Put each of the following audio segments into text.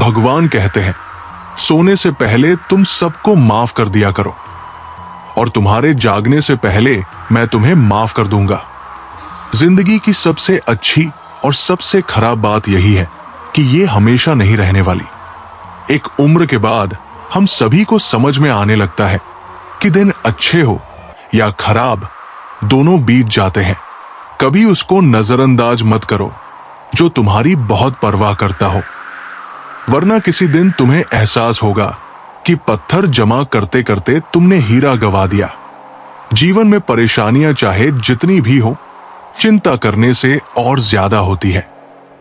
भगवान कहते हैं, सोने से पहले तुम सबको माफ कर दिया करो, और तुम्हारे जागने से पहले मैं तुम्हें माफ कर दूंगा। जिंदगी की सबसे अच्छी और सबसे खराब बात यही है कि ये हमेशा नहीं रहने वाली। एक उम्र के बाद हम सभी को समझ में आने लगता है कि दिन अच्छे हो या खराब, दोनों बीत जाते हैं। कभी उसको नजरअंदाज मत करो जो तुम्हारी बहुत परवाह करता हो, वरना किसी दिन तुम्हें एहसास होगा कि पत्थर जमा करते करते तुमने हीरा गवा दिया। जीवन में परेशानियां चाहे जितनी भी हो, चिंता करने से और ज्यादा होती है,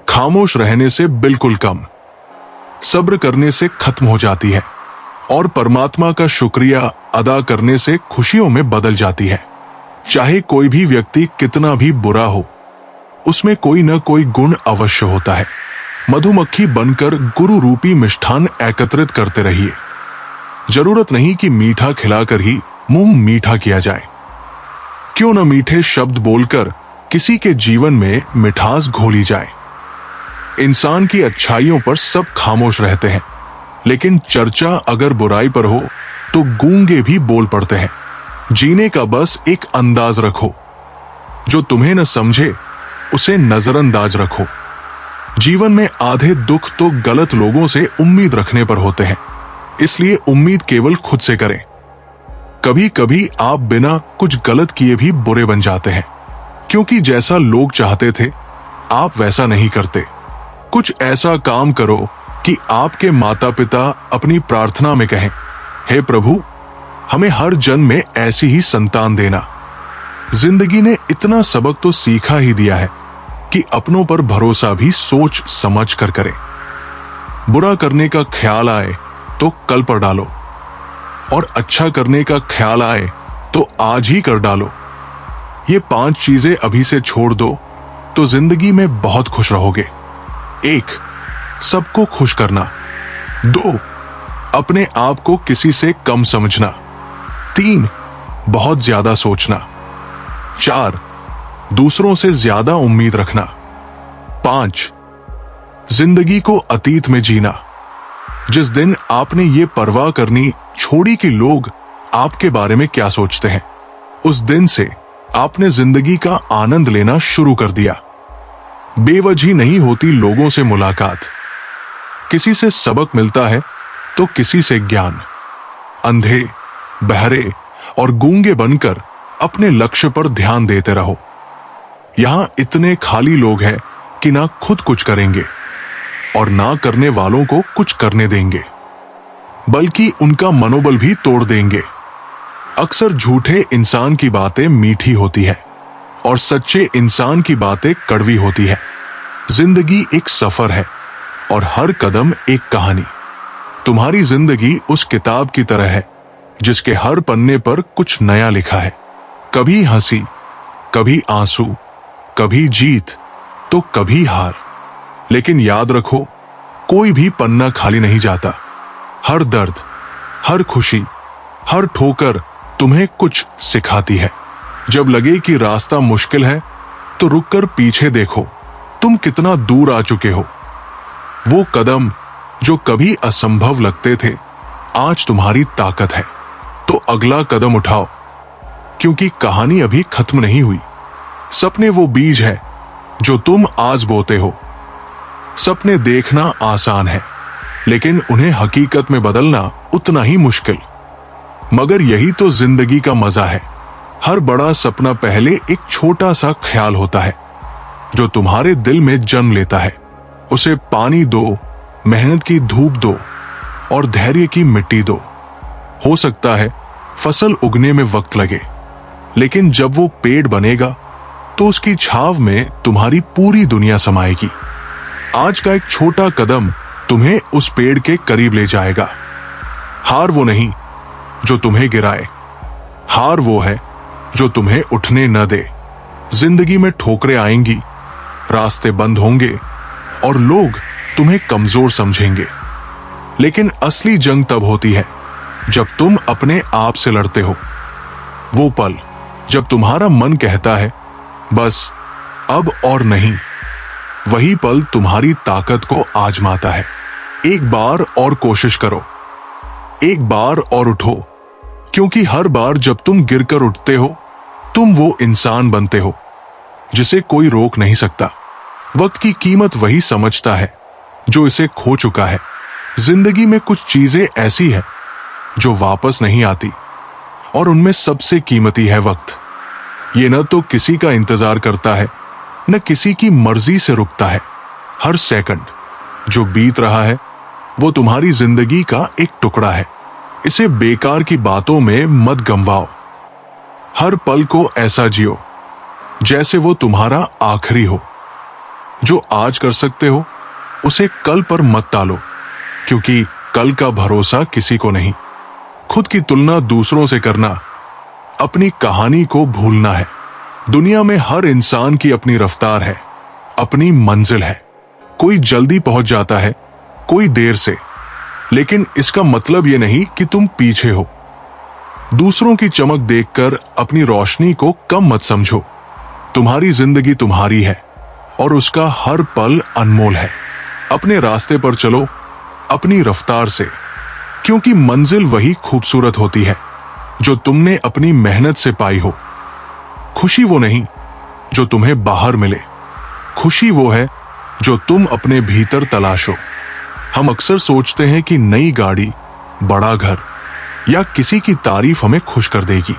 खामोश रहने से बिल्कुल कम, सब्र करने से खत्म हो जाती है, और परमात्मा का शुक्रिया अदा करने से खुशियों में बदल जाती है। चाहे कोई भी व्यक्ति कितना भी बुरा हो, उसमें कोई न कोई गुण अवश्य होता है। मधुमक्खी बनकर गुरु रूपी मिष्ठान एकत्रित करते रहिए। जरूरत नहीं कि मीठा खिलाकर ही मुंह मीठा किया जाए। क्यों न मीठे शब्द बोलकर किसी के जीवन में मिठास घोली जाए। इंसान की अच्छाइयों पर सब खामोश रहते हैं, लेकिन चर्चा अगर बुराई पर हो तो गूंगे भी बोल पड़ते हैं। जीने का बस एक अंदाज रखो, जो तुम्हें न समझे उसे नजरअंदाज रखो। जीवन में आधे दुख तो गलत लोगों से उम्मीद रखने पर होते हैं, इसलिए उम्मीद केवल खुद से करें। कभी कभी आप बिना कुछ गलत किए भी बुरे बन जाते हैं, क्योंकि जैसा लोग चाहते थे आप वैसा नहीं करते। कुछ ऐसा काम करो कि आपके माता पिता अपनी प्रार्थना में कहें, हे प्रभु, हमें हर जन्म में ऐसी ही संतान देना। जिंदगी ने इतना सबक तो सीखा ही दिया है कि अपनों पर भरोसा भी सोच समझ कर करें। बुरा करने का ख्याल आए तो कल पर डालो, और अच्छा करने का ख्याल आए तो आज ही कर डालो। ये 5 चीजें अभी से छोड़ दो तो जिंदगी में बहुत खुश रहोगे। 1. सबको खुश करना। 2. अपने आप को किसी से कम समझना। 3. बहुत ज्यादा सोचना। 4. दूसरों से ज्यादा उम्मीद रखना। 5. जिंदगी को अतीत में जीना। जिस दिन आपने ये परवाह करनी छोड़ी कि लोग आपके बारे में क्या सोचते हैं, उस दिन से आपने जिंदगी का आनंद लेना शुरू कर दिया। बेवजह नहीं होती लोगों से मुलाकात। किसी से सबक मिलता है तो किसी से ज्ञान। अंधे, बहरे और गूंगे बनकर अपने लक्ष्य पर ध्यान देते रहो। यहां इतने खाली लोग हैं कि ना खुद कुछ करेंगे और ना करने वालों को कुछ करने देंगे, बल्कि उनका मनोबल भी तोड़ देंगे। अक्सर झूठे इंसान की बातें मीठी होती है और सच्चे इंसान की बातें कड़वी होती है। जिंदगी एक सफर है और हर कदम एक कहानी। तुम्हारी जिंदगी उस किताब की तरह है जिसके हर पन्ने पर कुछ नया लिखा है। कभी हंसी, कभी आंसू, कभी जीत तो कभी हार। लेकिन याद रखो, कोई भी पन्ना खाली नहीं जाता। हर दर्द, हर खुशी, हर ठोकर तुम्हें कुछ सिखाती है। जब लगे कि रास्ता मुश्किल है तो रुककर पीछे देखो, तुम कितना दूर आ चुके हो। वो कदम जो कभी असंभव लगते थे, आज तुम्हारी ताकत है। तो अगला कदम उठाओ, क्योंकि कहानी अभी खत्म नहीं हुई। सपने वो बीज है जो तुम आज बोते हो। सपने देखना आसान है, लेकिन उन्हें हकीकत में बदलना उतना ही मुश्किल। मगर यही तो जिंदगी का मजा है। हर बड़ा सपना पहले एक छोटा सा ख्याल होता है जो तुम्हारे दिल में जन्म लेता है। उसे पानी दो, मेहनत की धूप दो और धैर्य की मिट्टी दो। हो सकता है फसल उगने में वक्त लगे, लेकिन जब वो पेड़ बनेगा तो उसकी छाव में तुम्हारी पूरी दुनिया समाएगी। आज का एक छोटा कदम तुम्हें उस पेड़ के करीब ले जाएगा। हार वो नहीं जो तुम्हें गिराए, हार वो है जो तुम्हें उठने न दे। जिंदगी में ठोकरें आएंगी, रास्ते बंद होंगे और लोग तुम्हें कमजोर समझेंगे, लेकिन असली जंग तब होती है जब तुम अपने आप से लड़ते हो। वो पल जब तुम्हारा मन कहता है बस अब और नहीं, वही पल तुम्हारी ताकत को आजमाता है। एक बार और कोशिश करो, एक बार और उठो, क्योंकि हर बार जब तुम गिरकर उठते हो तुम वो इंसान बनते हो जिसे कोई रोक नहीं सकता। वक्त की कीमत वही समझता है जो इसे खो चुका है। जिंदगी में कुछ चीजें ऐसी है जो वापस नहीं आती और उनमें सबसे कीमती है वक्त। ये न तो किसी का इंतजार करता है न किसी की मर्जी से रुकता है। हर सेकंड जो बीत रहा है वो तुम्हारी जिंदगी का एक टुकड़ा है। इसे बेकार की बातों में मत गंवाओ। हर पल को ऐसा जियो जैसे वो तुम्हारा आखिरी हो। जो आज कर सकते हो उसे कल पर मत टालो, क्योंकि कल का भरोसा किसी को नहीं। खुद की तुलना दूसरों से करना अपनी कहानी को भूलना है। दुनिया में हर इंसान की अपनी रफ्तार है, अपनी मंजिल है। कोई जल्दी पहुंच जाता है, कोई देर से, लेकिन इसका मतलब यह नहीं कि तुम पीछे हो। दूसरों की चमक देखकर अपनी रोशनी को कम मत समझो। तुम्हारी जिंदगी तुम्हारी है और उसका हर पल अनमोल है। अपने रास्ते पर चलो, अपनी रफ्तार से, क्योंकि मंजिल वही खूबसूरत होती है जो तुमने अपनी मेहनत से पाई हो। खुशी वो नहीं जो तुम्हें बाहर मिले, खुशी वो है जो तुम अपने भीतर तलाशो। हम अक्सर सोचते हैं कि नई गाड़ी, बड़ा घर या किसी की तारीफ हमें खुश कर देगी,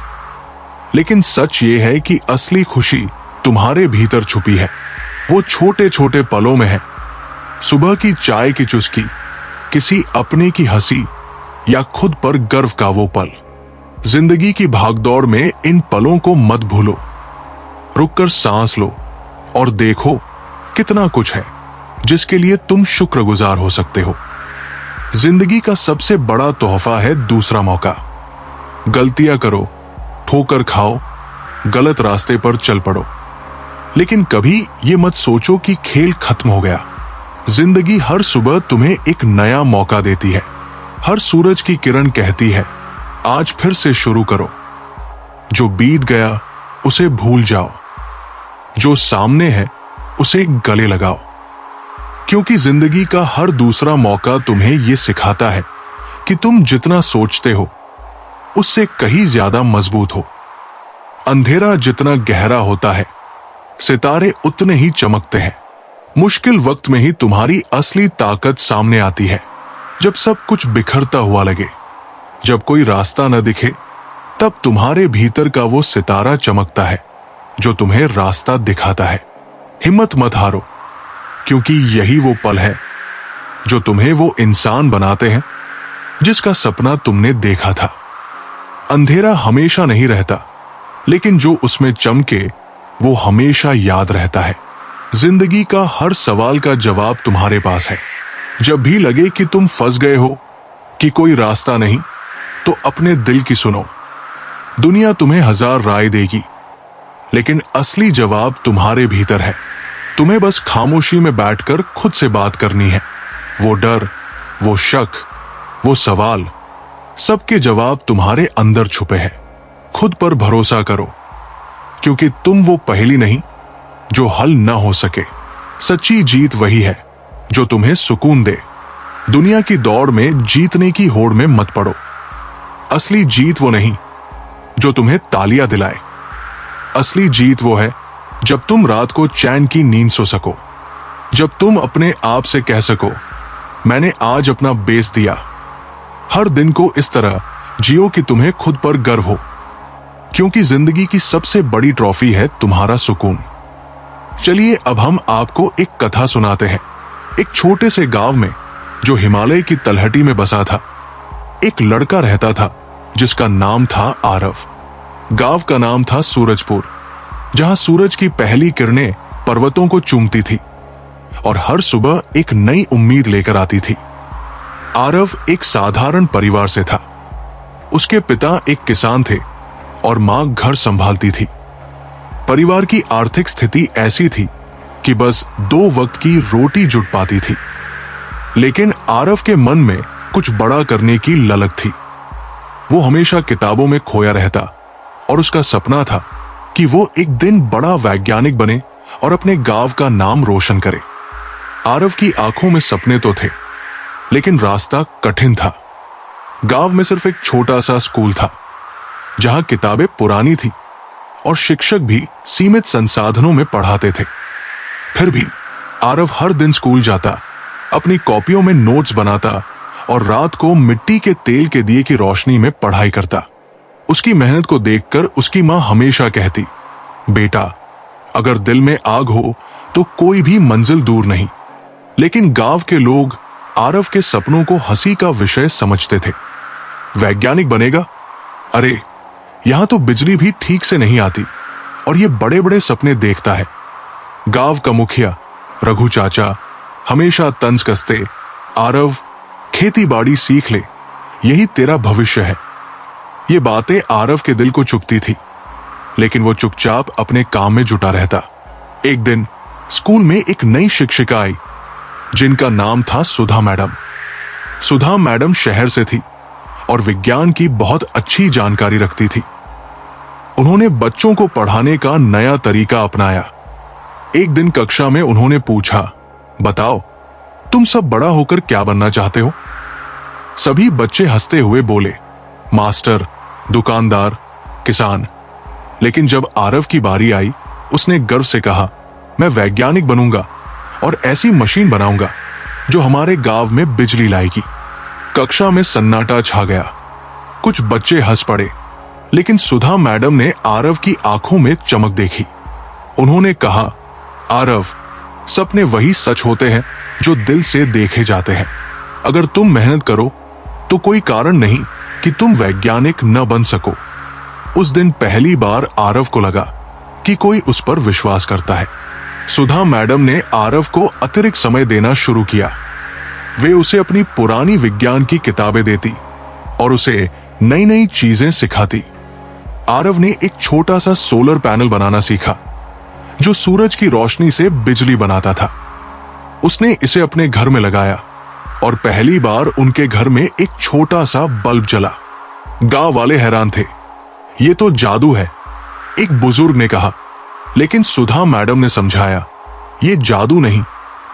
लेकिन सच ये है कि असली खुशी तुम्हारे भीतर छुपी है। वो छोटे छोटे पलों में है। सुबह की चाय की चुस्की, किसी अपने की हंसी या खुद पर गर्व का वो पल। जिंदगी की भागदौड़ में इन पलों को मत भूलो। रुककर सांस लो और देखो कितना कुछ है जिसके लिए तुम शुक्रगुजार हो सकते हो। जिंदगी का सबसे बड़ा तोहफा है दूसरा मौका। गलतियां करो, ठोकर खाओ, गलत रास्ते पर चल पड़ो, लेकिन कभी ये मत सोचो कि खेल खत्म हो गया। जिंदगी हर सुबह तुम्हें एक नया मौका देती है। हर सूरज की किरण कहती है, आज फिर से शुरू करो। जो बीत गया उसे भूल जाओ, जो सामने है उसे गले लगाओ, क्योंकि जिंदगी का हर दूसरा मौका तुम्हें यह सिखाता है कि तुम जितना सोचते हो उससे कहीं ज्यादा मजबूत हो। अंधेरा जितना गहरा होता है, सितारे उतने ही चमकते हैं। मुश्किल वक्त में ही तुम्हारी असली ताकत सामने आती है। जब सब कुछ बिखरता हुआ लगे, जब कोई रास्ता न दिखे, तब तुम्हारे भीतर का वो सितारा चमकता है जो तुम्हें रास्ता दिखाता है। हिम्मत मत हारो, क्योंकि यही वो पल है जो तुम्हें वो इंसान बनाते हैं जिसका सपना तुमने देखा था। अंधेरा हमेशा नहीं रहता, लेकिन जो उसमें चमके वो हमेशा याद रहता है। जिंदगी का हर सवाल का जवाब तुम्हारे पास है। जब भी लगे कि तुम फंस गए हो, कि कोई रास्ता नहीं, तो अपने दिल की सुनो। दुनिया तुम्हें 1000 राय देगी, लेकिन असली जवाब तुम्हारे भीतर है। तुम्हें बस खामोशी में बैठकर खुद से बात करनी है। वो डर, वो शक, वो सवाल, सबके जवाब तुम्हारे अंदर छुपे हैं। खुद पर भरोसा करो, क्योंकि तुम वो पहेली नहीं जो हल न हो सके। सच्ची जीत वही है जो तुम्हें सुकून दे। दुनिया की दौड़ में जीतने की होड़ में मत पड़ो। असली जीत वो नहीं जो तुम्हें तालियां दिलाए। असली जीत वो है जब तुम रात को चैन की नींद सो सको, जब तुम अपने आप से कह सको, मैंने आज अपना बेस्ट दिया। हर दिन को इस तरह जियो कि तुम्हें खुद पर गर्व हो, क्योंकि जिंदगी की सबसे बड़ी ट्रॉफी है तुम्हारा सुकून। चलिए अब हम आपको एक कथा सुनाते हैं। एक छोटे से गांव में, जो हिमालय की तलहटी में बसा था, एक लड़का रहता था जिसका नाम था आरव। गांव का नाम था सूरजपुर, जहां सूरज की पहली किरणें पर्वतों को चूमती थी और हर सुबह एक नई उम्मीद लेकर आती थी। आरव एक साधारण परिवार से था। उसके पिता एक किसान थे और मां घर संभालती थी। परिवार की आर्थिक स्थिति ऐसी थी कि बस 2 वक्त की रोटी जुट पाती थी, लेकिन आरव के मन में कुछ बड़ा करने की ललक थी। वो हमेशा किताबों में खोया रहता और उसका सपना था कि वो एक दिन बड़ा वैज्ञानिक बने और अपने गांव का नाम रोशन करे। आरव की आंखों में सपने तो थे, लेकिन रास्ता कठिन था। गांव में सिर्फ एक छोटा सा स्कूल था, जहां किताबें पुरानी थी और शिक्षक भी सीमित संसाधनों में पढ़ाते थे। फिर भी आरव हर दिन स्कूल जाता, अपनी कॉपियों में नोट्स बनाता और रात को मिट्टी के तेल के दिए की रोशनी में पढ़ाई करता। उसकी मेहनत को देखकर उसकी मां हमेशा कहती, बेटा, अगर दिल में आग हो तो कोई भी मंजिल दूर नहीं। लेकिन गांव के लोग आरव के सपनों को हंसी का विषय समझते थे। वैज्ञानिक बनेगा? अरे, यहां तो बिजली भी ठीक से नहीं आती और ये बड़े बड़े सपने देखता है। गांव का मुखिया रघु चाचा हमेशा तंज कसते, आरव, खेती बाड़ी सीख ले, यही तेरा भविष्य है। ये बातें आरव के दिल को चुभती थी, लेकिन वो चुपचाप अपने काम में जुटा रहता। एक दिन स्कूल में एक नई शिक्षिका आई, जिनका नाम था सुधा मैडम। सुधा मैडम शहर से थी और विज्ञान की बहुत अच्छी जानकारी रखती थी। उन्होंने बच्चों को पढ़ाने का नया तरीका अपनाया। एक दिन कक्षा में उन्होंने पूछा, बताओ, तुम सब बड़ा होकर क्या बनना चाहते हो? सभी बच्चे हंसते हुए बोले, मास्टर, दुकानदार, किसान। लेकिन जब आरव की बारी आई, उसने गर्व से कहा, मैं वैज्ञानिक बनूंगा और ऐसी मशीन बनाऊंगा जो हमारे गांव में बिजली लाएगी। कक्षा में सन्नाटा छा गया। कुछ बच्चे हंस पड़े, लेकिन सुधा मैडम ने आरव की आंखों में चमक देखी। उन्होंने कहा, आरव, सपने वही सच होते हैं जो दिल से देखे जाते हैं। अगर तुम मेहनत करो तो कोई कारण नहीं कि तुम वैज्ञानिक न बन सको। उस दिन पहली बार आरव को लगा कि कोई उस पर विश्वास करता है। सुधा मैडम ने आरव को अतिरिक्त समय देना शुरू किया। वे उसे अपनी पुरानी विज्ञान की किताबें देती और उसे नई नई चीजें सिखाती। आरव ने एक छोटा सा सोलर पैनल बनाना सीखा, जो सूरज की रोशनी से बिजली बनाता था। उसने इसे अपने घर में लगाया और पहली बार उनके घर में एक छोटा सा बल्ब जला। गांव वाले हैरान थे। ये तो जादू है, एक बुजुर्ग ने कहा। लेकिन सुधा मैडम ने समझाया, ये जादू नहीं,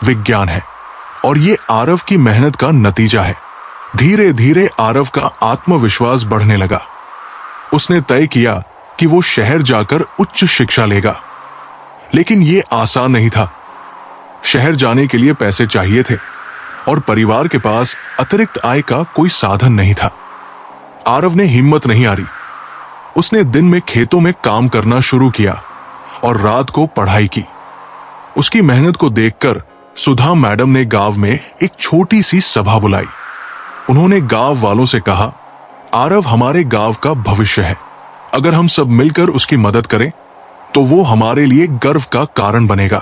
विज्ञान है और ये आरव की मेहनत का नतीजा है। धीरे धीरे आरव का आत्मविश्वास बढ़ने लगा। उसने तय किया कि वो शहर जाकर उच्च शिक्षा लेगा। लेकिन ये आसान नहीं था। शहर जाने के लिए पैसे चाहिए थे और परिवार के पास अतिरिक्त आय का कोई साधन नहीं था। आरव ने हिम्मत नहीं हारी। उसने दिन में खेतों में काम करना शुरू किया और रात को पढ़ाई की। उसकी मेहनत को देखकर सुधा मैडम ने गांव में एक छोटी सी सभा बुलाई। उन्होंने गांव वालों से कहा, आरव हमारे गांव का भविष्य है। अगर हम सब मिलकर उसकी मदद करें तो वो हमारे लिए गर्व का कारण बनेगा।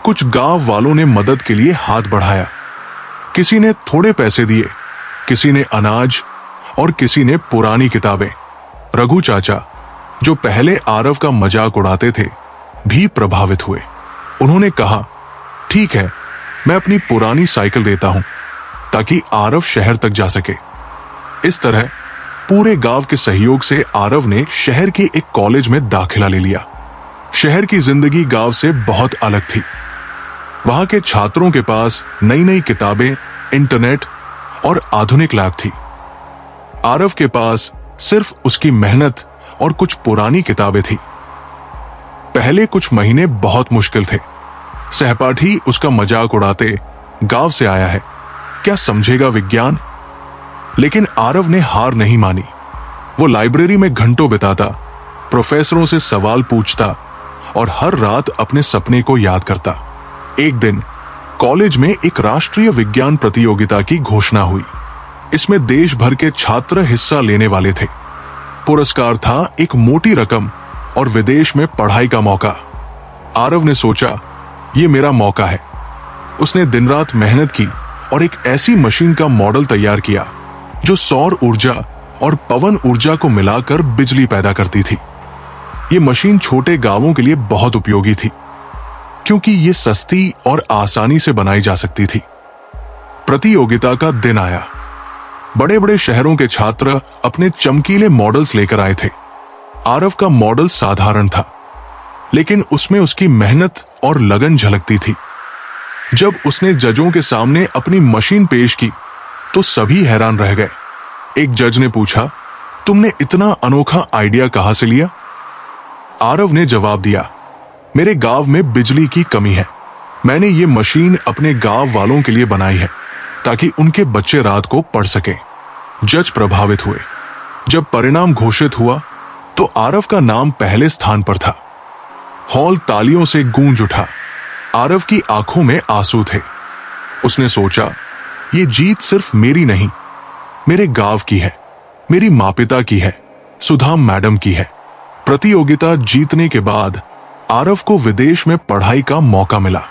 कुछ गांव वालों ने मदद के लिए हाथ बढ़ाया। किसी ने थोड़े पैसे दिए, किसी ने अनाज और किसी ने पुरानी किताबें। रघु चाचा, जो पहले आरव का मजाक उड़ाते थे, भी प्रभावित हुए। उन्होंने कहा, ठीक है, मैं अपनी पुरानी साइकिल देता हूं ताकि आरव शहर तक जा सके। इस तरह पूरे गांव के सहयोग से आरव ने शहर के एक कॉलेज में दाखिला ले लिया। शहर की जिंदगी गांव से बहुत अलग थी। वहां के छात्रों के पास नई नई किताबें, इंटरनेट और आधुनिक लैब थी। आरव के पास सिर्फ उसकी मेहनत और कुछ पुरानी किताबें थी। पहले कुछ महीने बहुत मुश्किल थे। सहपाठी उसका मजाक उड़ाते, गांव से आया है, क्या समझेगा विज्ञान? लेकिन आरव ने हार नहीं मानी। वो लाइब्रेरी में घंटों बिताता, प्रोफेसरों से सवाल पूछता और हर रात अपने सपने को याद करता। एक दिन कॉलेज में एक राष्ट्रीय विज्ञान प्रतियोगिता की घोषणा हुई। इसमें देश भर के छात्र हिस्सा लेने वाले थे। पुरस्कार था एक मोटी रकम और विदेश में पढ़ाई का मौका। आरव ने सोचा, ये मेरा मौका है। उसने दिन रात मेहनत की और एक ऐसी मशीन का मॉडल तैयार किया जो सौर ऊर्जा और पवन ऊर्जा को मिलाकर बिजली पैदा करती थी। ये मशीन छोटे गांवों के लिए बहुत उपयोगी थी, क्योंकि ये सस्ती और आसानी से बनाई जा सकती थी। प्रतियोगिता का दिन आया। बड़े बड़े शहरों के छात्र अपने चमकीले मॉडल्स लेकर आए थे। आरव का मॉडल साधारण था, लेकिन उसमें उसकी मेहनत और लगन झलकती थी। जब उसने जजों के सामने अपनी मशीन पेश की तो सभी हैरान रह गए। एक जज ने पूछा, तुमने इतना अनोखा आइडिया कहां से लिया? आरव ने जवाब दिया, मेरे गांव में बिजली की कमी है। मैंने ये मशीन अपने गांव वालों के लिए बनाई है ताकि उनके बच्चे रात को पढ़ सकें। जज प्रभावित हुए। जब परिणाम घोषित हुआ तो आरव का नाम पहले स्थान पर था। हॉल तालियों से गूंज उठा। आरव की आंखों में आंसू थे। उसने सोचा, ये जीत सिर्फ मेरी नहीं, मेरे गांव की है, मेरी माँ पिता की है, सुधा मैडम की है। प्रतियोगिता जीतने के बाद आरव को विदेश में पढ़ाई का मौका मिला।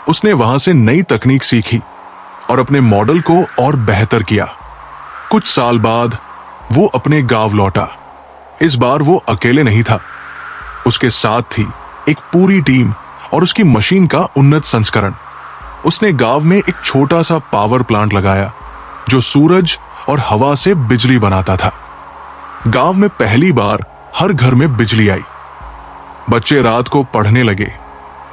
उसने वहां से नई तकनीक सीखी और अपने मॉडल को और बेहतर किया। कुछ साल बाद वो अपने गांव लौटा। इस बार वो अकेले नहीं था, उसके साथ थी एक पूरी टीम और उसकी मशीन का उन्नत संस्करण। उसने गांव में एक छोटा सा पावर प्लांट लगाया जो सूरज और हवा से बिजली बनाता था। गांव में पहली बार हर घर में बिजली आई। बच्चे रात को पढ़ने लगे,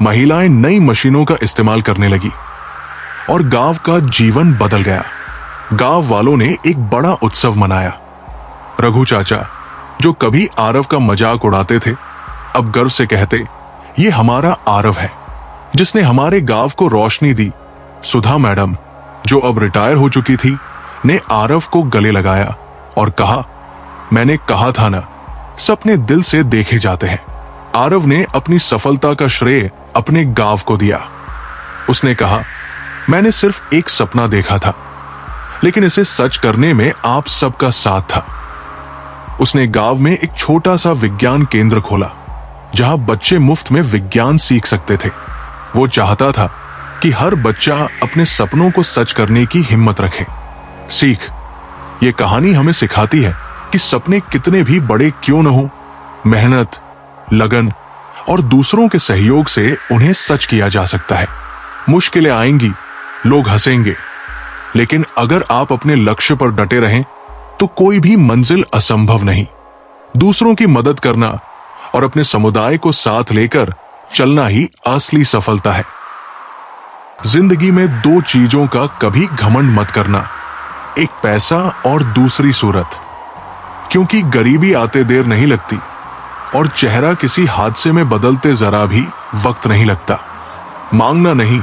महिलाएं नई मशीनों का इस्तेमाल करने लगी और गांव का जीवन बदल गया। गांव वालों ने एक बड़ा उत्सव मनाया। रघु चाचा, जो कभी आरव का मजाक उड़ाते थे, अब गर्व से कहते, ये हमारा आरव है जिसने हमारे गांव को रोशनी दी। सुधा मैडम, जो अब रिटायर हो चुकी थी, ने आरव को गले लगाया और कहा, मैंने कहा था ना, सपने दिल से देखे जाते हैं। आरव ने अपनी सफलता का श्रेय अपने गांव को दिया। उसने कहा, मैंने सिर्फ एक सपना देखा था, लेकिन इसे सच करने में आप सबका साथ था। उसने गांव में एक छोटा सा विज्ञान केंद्र खोला जहां बच्चे मुफ्त में विज्ञान सीख सकते थे। वो चाहता था कि हर बच्चा अपने सपनों को सच करने की हिम्मत रखे। सीख, ये कहानी हमें सिखाती है कि सपने कितने भी बड़े क्यों न हो, मेहनत, लगन और दूसरों के सहयोग से उन्हें सच किया जा सकता है। मुश्किलें आएंगी, लोग हंसेंगे, लेकिन अगर आप अपने लक्ष्य पर डटे रहें तो कोई भी मंजिल असंभव नहीं। दूसरों की मदद करना और अपने समुदाय को साथ लेकर चलना ही असली सफलता है। जिंदगी में दो चीजों का कभी घमंड मत करना, एक पैसा और दूसरी सूरत, क्योंकि गरीबी आते देर नहीं लगती और चेहरा किसी हादसे में बदलते जरा भी वक्त नहीं लगता। मांगना नहीं,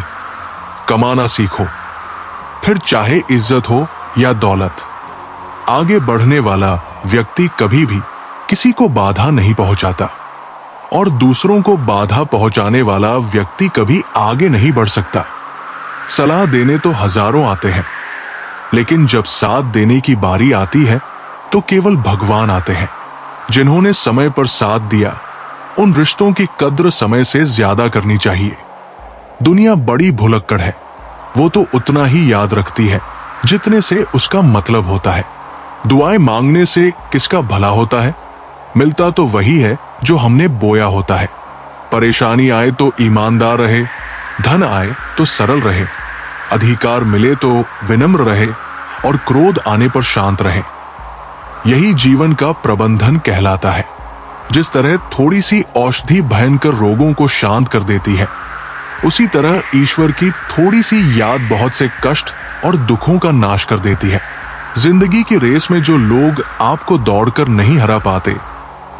कमाना सीखो, फिर चाहे इज्जत हो या दौलत। आगे बढ़ने वाला व्यक्ति कभी भी किसी को बाधा नहीं पहुंचाता और दूसरों को बाधा पहुंचाने वाला व्यक्ति कभी आगे नहीं बढ़ सकता। सलाह देने तो हजारों आते हैं, लेकिन जब साथ देने की बारी आती है तो केवल भगवान आते हैं। जिन्होंने समय पर साथ दिया, उन रिश्तों की कद्र समय से ज्यादा करनी चाहिए। दुनिया बड़ी भुलक्कड़ है, वो तो उतना ही याद रखती है जितने से उसका मतलब होता है। दुआएं मांगने से किसका भला होता है? मिलता तो वही है जो हमने बोया होता है। परेशानी आए तो ईमानदार रहे, धन आए तो सरल रहे, अधिकार मिले तो विनम्र रहे और क्रोध आने पर शांत रहे। यही जीवन का प्रबंधन कहलाता है। जिस तरह थोड़ी सी औषधि भयंकर रोगों को शांत कर देती है, उसी तरह ईश्वर की थोड़ी सी याद बहुत से कष्ट और दुखों का नाश कर देती है। जिंदगी की रेस में जो लोग आपको दौड़कर नहीं हरा पाते,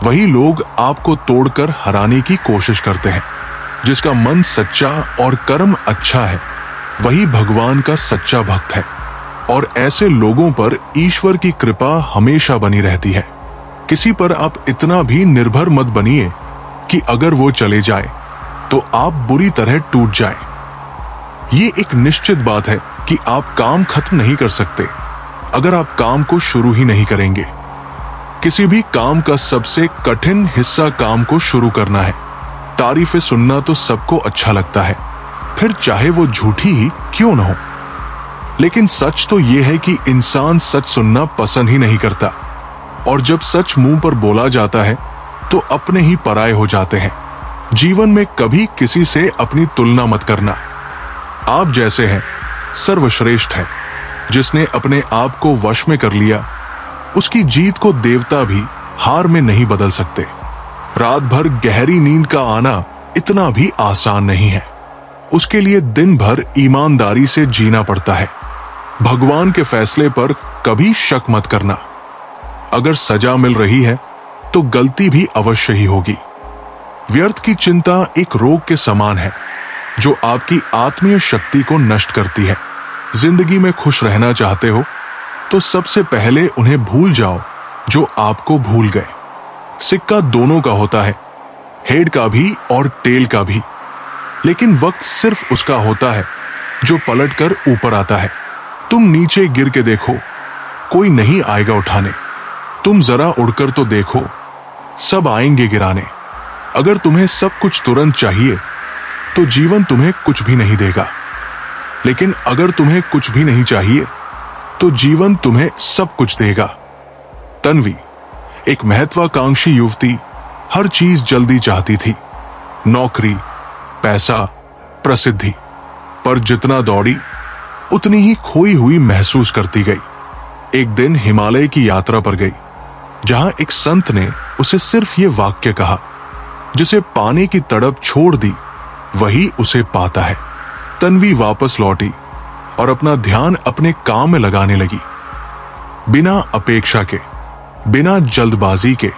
वही लोग आपको तोड़कर हराने की कोशिश करते हैं। जिसका मन सच्चा और कर्म अच्छा है, वही भगवान का सच्चा भक्त है और ऐसे लोगों पर ईश्वर की कृपा हमेशा बनी रहती है। किसी पर आप इतना भी निर्भर मत बनिए कि अगर वो चले जाए तो आप बुरी तरह टूट जाएं। ये एक निश्चित बात है कि आप काम खत्म नहीं कर सकते अगर आप काम को शुरू ही नहीं करेंगे। किसी भी काम का सबसे कठिन हिस्सा काम को शुरू करना है। तारीफें सुनना तो सबको अच्छा लगता है, फिर चाहे वो झूठी ही क्यों न हो। लेकिन सच तो ये है कि इंसान सच सुनना पसंद ही नहीं करता, और जब सच मुंह पर बोला जाता है तो अपने ही पराये हो जाते हैं। जीवन में कभी किसी से अपनी तुलना मत करना। आप जैसे हैं सर्वश्रेष्ठ है। जिसने अपने आप को वश में कर लिया, उसकी जीत को देवता भी हार में नहीं बदल सकते। रात भर गहरी नींद का आना इतना भी आसान नहीं है। उसके लिए दिन भर ईमानदारी से जीना पड़ता है। भगवान के फैसले पर कभी शक मत करना। अगर सजा मिल रही है तो गलती भी अवश्य ही होगी। व्यर्थ की चिंता एक रोग के समान है जो आपकी आत्मीय शक्ति को नष्ट करती है। जिंदगी में खुश रहना चाहते हो तो सबसे पहले उन्हें भूल जाओ जो आपको भूल गए। सिक्का दोनों का होता है, हेड का भी और टेल का भी, लेकिन वक्त सिर्फ उसका होता है जो पलटकर ऊपर आता है। तुम नीचे गिर के देखो, कोई नहीं आएगा उठाने। तुम जरा उड़कर तो देखो, सब आएंगे गिराने। अगर तुम्हें सब कुछ तुरंत चाहिए तो जीवन तुम्हें कुछ भी नहीं देगा, लेकिन अगर तुम्हें कुछ भी नहीं चाहिए तो जीवन तुम्हें सब कुछ देगा। तन्वी, एक महत्वाकांक्षी युवती, हर चीज जल्दी चाहती थी, नौकरी, पैसा, प्रसिद्धि, पर जितना दौड़ी उतनी ही खोई हुई महसूस करती गई। एक दिन हिमालय की यात्रा पर गई, जहां एक संत ने उसे सिर्फ ये वाक्य कहा, जिसे पाने की तड़प छोड़ दी वही उसे पाता है। तन्वी वापस लौटी और अपना ध्यान अपने काम में लगाने लगी, बिना अपेक्षा के, बिना जल्दबाजी के।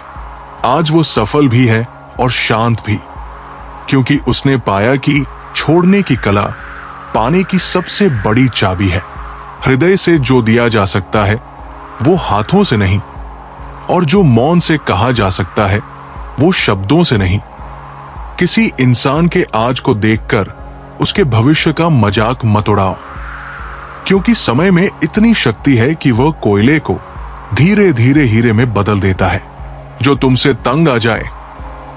आज वो सफल भी है और शांत भी, क्योंकि उसने पाया कि छोड़ने की कला पाने की सबसे बड़ी चाबी है। हृदय से जो दिया जा सकता है वो हाथों से नहीं, और जो मौन से कहा जा सकता है वो शब्दों से नहीं। किसी इंसान के आज को देखकर उसके भविष्य का मजाक मत उड़ाओ, क्योंकि समय में इतनी शक्ति है कि वह कोयले को धीरे धीरे हीरे में बदल देता है। जो तुमसे तंग आ जाए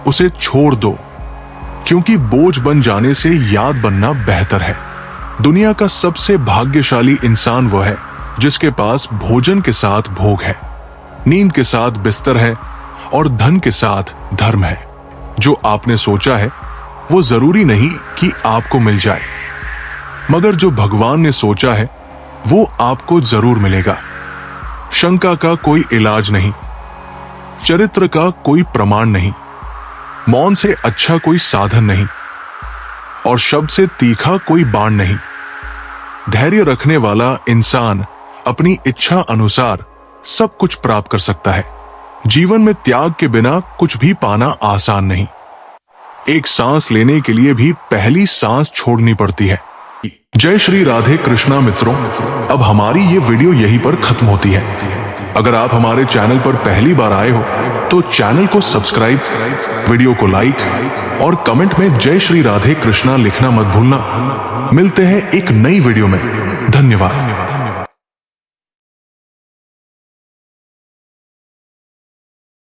उसे छोड़ दो, क्योंकि बोझ बन जाने से याद बनना बेहतर है। दुनिया का सबसे भाग्यशाली इंसान वह है जिसके पास भोजन के साथ भोग है, नींद के साथ बिस्तर है और धन के साथ धर्म है। जो आपने सोचा है वो जरूरी नहीं कि आपको मिल जाए, मगर जो भगवान ने सोचा है वो आपको जरूर मिलेगा। शंका का कोई इलाज नहीं, चरित्र का कोई प्रमाण नहीं, मौन से अच्छा कोई साधन नहीं, और शब्द से तीखा कोई बाण नहीं। धैर्य रखने वाला इंसान अपनी इच्छा अनुसार सब कुछ प्राप्त कर सकता है। जीवन में त्याग के बिना कुछ भी पाना आसान नहीं। एक सांस लेने के लिए भी पहली सांस छोड़नी पड़ती है। जय श्री राधे कृष्णा मित्रों, अब हमारी ये वीडियो यहीं पर खत्म होती है। अगर आप हमारे चैनल पर पहली बार आए हो तो चैनल को सब्सक्राइब, वीडियो को लाइक और कमेंट में जय श्री राधे कृष्णा लिखना मत भूलना। मिलते हैं एक नई वीडियो में। धन्यवाद।